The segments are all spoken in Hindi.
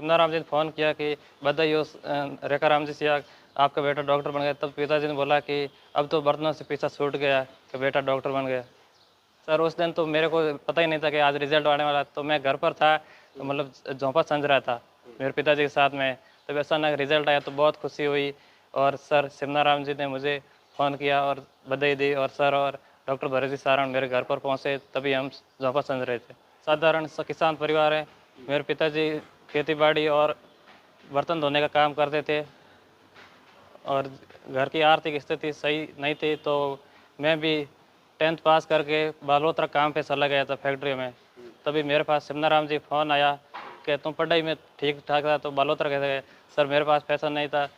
सिमनाराम जी ने फ़ोन किया कि बधाई हो रेखा राम जी सिया, आपका बेटा डॉक्टर बन गया। तब पिताजी ने बोला कि अब तो बर्तनों से पीछा छूट गया कि बेटा डॉक्टर बन गया। सर उस दिन तो मेरे को पता ही नहीं था कि आज रिजल्ट आने वाला है, तो मैं घर पर था, मतलब झोंपा समझ रहा था मेरे पिताजी के साथ में। तब अचानक रिजल्ट आया तो बहुत खुशी हुई, और सर सिमनाराम जी ने मुझे फ़ोन किया और बधाई दी, और सर और डॉक्टर भरत जी सारण मेरे घर पर पहुँचे, तभी हम झोंपा समझ रहे थे। साधारण सा किसान परिवार है। मेरे पिताजी खेती बाड़ी और बर्तन धोने का काम करते थे, और घर की आर्थिक स्थिति सही नहीं थी, तो मैं भी 10th पास करके बालोतरा काम पे चला गया था फैक्ट्री में। तभी मेरे पास सिमनाराम जी फ़ोन आया कि तुम पढ़ाई में ठीक ठाक था तो बालोतरा कैसे गए। सर मेरे पास पैसा नहीं था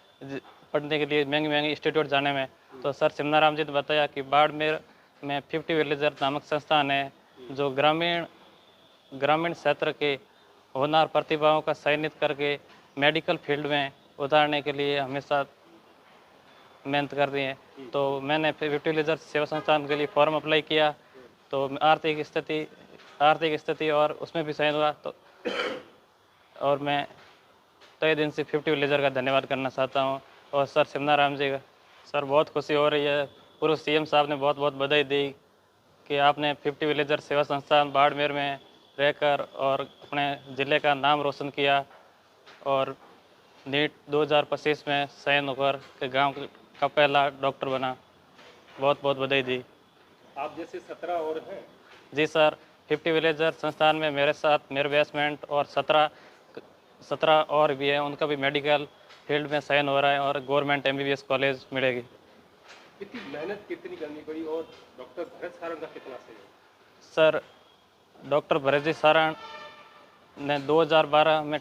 पढ़ने के लिए महंगी महंगी इंस्टीट्यूट जाने में। तो सर सिमनाराम जी ने बताया कि बाड़मेर में 50 विलेजर नामक संस्थान है, जो ग्रामीण ग्रामीण क्षेत्र के होनहार प्रतिभाओं का चयनित करके मेडिकल फील्ड में उतारने के लिए हमेशा मेहनत कर रही हैं। तो मैंने 50 विलेजर सेवा संस्थान के लिए फॉर्म अप्लाई किया, तो आर्थिक स्थिति और उसमें भी चयन हुआ। तो और मैं तय दिन से 50 विलेजर का धन्यवाद करना चाहता हूँ, और सर सिमनाराम जी का। सर बहुत खुशी हो रही है, पूर्व सीएम साहब ने बहुत बहुत बधाई दी कि आपने 50 विलेजर सेवा संस्थान बाड़मेर में रहकर और अपने ज़िले का नाम रोशन किया, और नीट 2025 में चयन होकर के गांव का पहला डॉक्टर बना। बहुत बहुत बधाई दी। आप जैसे 17 और हैं? जी सर, 50 विलेजर संस्थान में मेरे साथ मेरे बैचमेंट और 17 और भी हैं, उनका भी मेडिकल फील्ड में चयन हो रहा है, और गवर्नमेंट MBBS कॉलेज मिलेगी। कितनी मेहनत कितनी करनी पड़ी, और डॉक्टर भरत सारण का कितना सहयोग? सर डॉक्टर भरत जी सारण ने 2012 में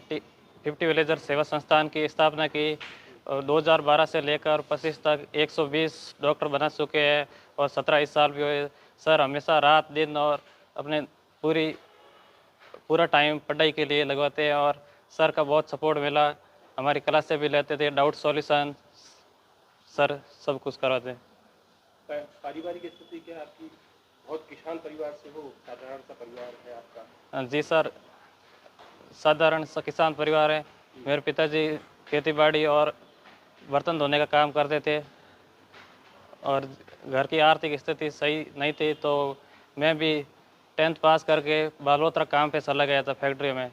50 विलेजर सेवा संस्थान की स्थापना की, और 2012 से लेकर 25 तक 120 डॉक्टर बना चुके हैं, और 17 इस साल भी हुए। सर हमेशा रात दिन और अपने पूरा टाइम पढ़ाई के लिए लगवाते हैं, और सर का बहुत सपोर्ट मिला। हमारी क्लास से भी लेते थे, डाउट सॉल्यूशन सर सब कुछ करवाते हैं। पारिवारिक स्थिति क्या है आपकी? बहुत किसान परिवार से हो, साधारण सा परिवार है आपका? जी सर, साधारण सा किसान परिवार है। मेरे पिताजी खेती बाड़ी और बर्तन धोने का काम करते थे, और घर की आर्थिक स्थिति सही नहीं थी, तो मैं भी 10th पास करके बालोतरा काम पे चला गया था फैक्ट्री में।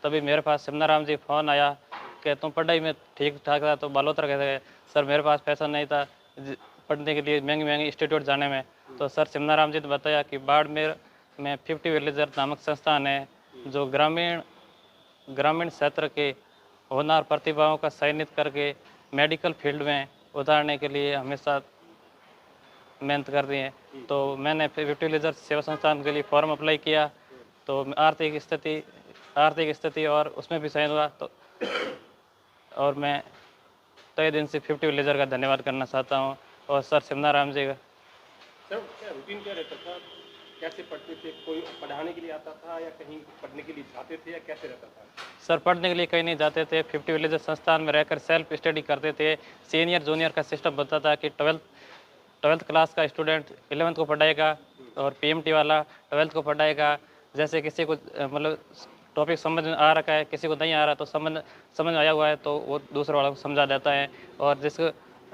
तभी मेरे पास सिमनाराम जी फ़ोन आया कि तुम पढ़ाई में ठीक ठाक था तो बालोतरा कैसे गए। सर मेरे पास पैसा नहीं था पढ़ने के लिए महंगी महंगी इंस्टीट्यूट जाने में। तो सर सिमनाराम जी ने बताया कि बाड़मेर में 50 विलेजर नामक संस्थान है, जो ग्रामीण क्षेत्र के होनहार प्रतिभाओं का चयनित करके मेडिकल फील्ड में उतारने के लिए हमेशा मेहनत कर रही हैं। तो मैंने 50 विलेजर सेवा संस्थान के लिए फॉर्म अप्लाई किया, तो आर्थिक स्थिति और उसमें भी चयन हुआ। तो और मैं तय दिन से 50 विलेजर का धन्यवाद करना चाहता हूँ, और सर सिमनाराम जी का। सर क्या रूटीन क्या रहता था? कैसे पढ़ते थे? कोई पढ़ाने के लिए आता था, या कहीं पढ़ने के लिए जाते थे, या कैसे रहता था? सर पढ़ने के लिए कहीं नहीं जाते थे, 50 विलेजर संस्थान में रहकर सेल्फ स्टडी करते थे। सीनियर जूनियर का सिस्टम बनता था कि 12th क्लास का स्टूडेंट 11th को पढ़ाएगा, और PMT वाला 12th को पढ़ाएगा। जैसे किसी को मतलब टॉपिक समझ में आ रखा है, किसी को नहीं आ रहा तो समझ में आया हुआ है तो वो दूसरे वाला को समझा देता है।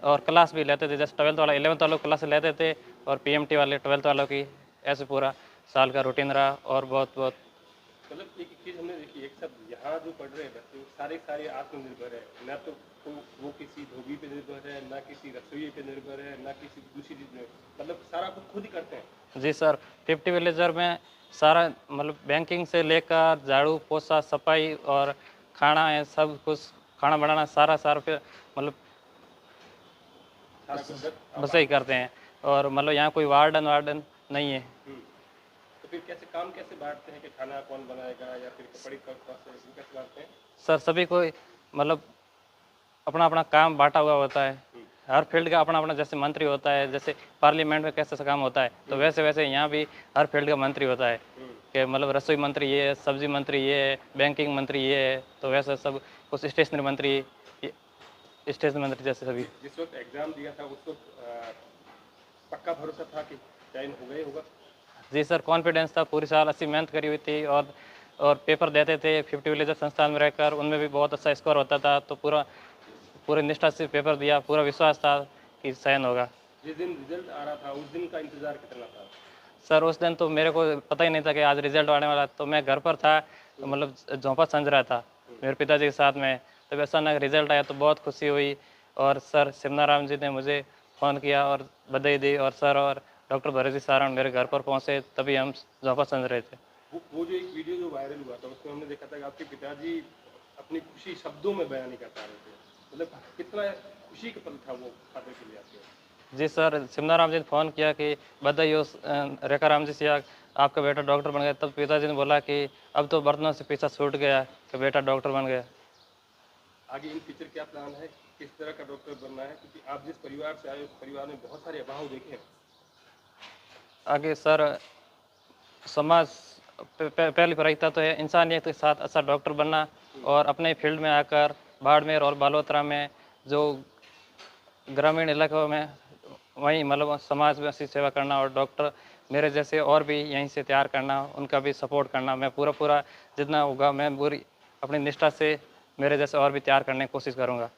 और क्लास भी लेते थे, जैसे 12th वाला 11th वालों को क्लास लेते थे, और PMT वाले 12th वालों की। ऐसे पूरा साल का रूटीन रहा, और बहुत बहुत मतलब एक चीज़ हमने देखी, एक सब यहाँ जो पढ़ रहे हैं बच्चे सारे आत्मनिर्भर है, ना तो वो किसी धोबी पे निर्भर है, ना किसी रसोई पे निर्भर है, ना किसी दूसरी चीज़ में, मतलब सारा कुछ खुद ही करते हैं। जी सर, 50 विलेजर में सारा मतलब बैंकिंग से लेकर झाड़ू पोछा सफाई और खाना है, सब कुछ खाना बनाना सारा फिर मतलब सारा कुछ बस ही करते हैं, और मतलब यहाँ कोई वार्डन नहीं है। तो फिर कैसे बांटते हैं कि खाना कौन बनाएगा, या फिर कपड़े कैसे बांटते हैं? सर सभी को मतलब अपना अपना काम बांटा हुआ होता है। हर फील्ड का अपना अपना, जैसे मंत्री होता है, जैसे पार्लियामेंट में कैसे काम होता है, तो वैसे यहाँ भी हर फील्ड का मंत्री होता है। कि मतलब रसोई मंत्री ये है, सब्जी मंत्री ये है, बैंकिंग मंत्री ये है, तो वैसे सब कुछ स्टेशनरी मंत्री जैसे सभी। जिस वक्त एग्जाम दिया था उस वक्त पक्का भरोसा था कि चयन हो गए होगा? जी सर, कॉन्फिडेंस था, पूरी साल 80 मेहनत करी हुई थी, और और पेपर देते थे 50 विलेजर संस्थान में रहकर, उनमें भी बहुत अच्छा स्कोर होता था। तो पूरी निष्ठा से पेपर दिया, पूरा विश्वास था कि चयन होगा। जिस दिन रिजल्ट आ रहा था उस दिन का इंतजार कितना था? सर उस दिन तो मेरे को पता ही नहीं था कि आज रिजल्ट आने वाला है। तो मैं घर पर था, तो मतलब झोंपा समझ रहा था मेरे पिताजी के साथ में। तब अचानक रिजल्ट आया तो बहुत खुशी हुई, और सर शिवनाराम जी ने मुझे फ़ोन किया और बधाई दी, और सर और डॉक्टर भरत सारण मेरे घर पर पहुँचे, तभी हम झोंपा समझ रहे थे। वो जो एक वीडियो जो वायरल हुआ था उसमें हमने देखा था कि आपके पिताजी अपनी खुशी शब्दों में बयान नहीं कर पा रहे थे, मतलब कितना खुशी का पल था वो फादर के लिए आपके? जी सर, शिवनाराम जी ने फ़ोन किया कि बधाई हो रेखाराम जी सियाग, आपका बेटा डॉक्टर बन गया। तब पिताजी ने बोला कि अब तो बर्तनों से पीछा छूट गया कि बेटा डॉक्टर बन गया। आगे इन फ्यूचर क्या प्लान है, किस तरह का डॉक्टर बनना है, क्योंकि आप जिस परिवार से आए उस परिवार में बहुत सारे अभाव देखे हैं। आगे सर समाज पहली प्राथमिकता तो है इंसानियत के साथ अच्छा डॉक्टर बनना, और अपने फील्ड में आकर बाड़मेर और बालोतरा में जो ग्रामीण इलाकों में वहीं मतलब समाज में ऐसी सेवा करना, और डॉक्टर मेरे जैसे और भी यहीं से तैयार करना, उनका भी सपोर्ट करना। मैं पूरा जितना होगा मैं पूरी अपनी निष्ठा से मेरे जैसे और भी तैयार करने की कोशिश करूँगा।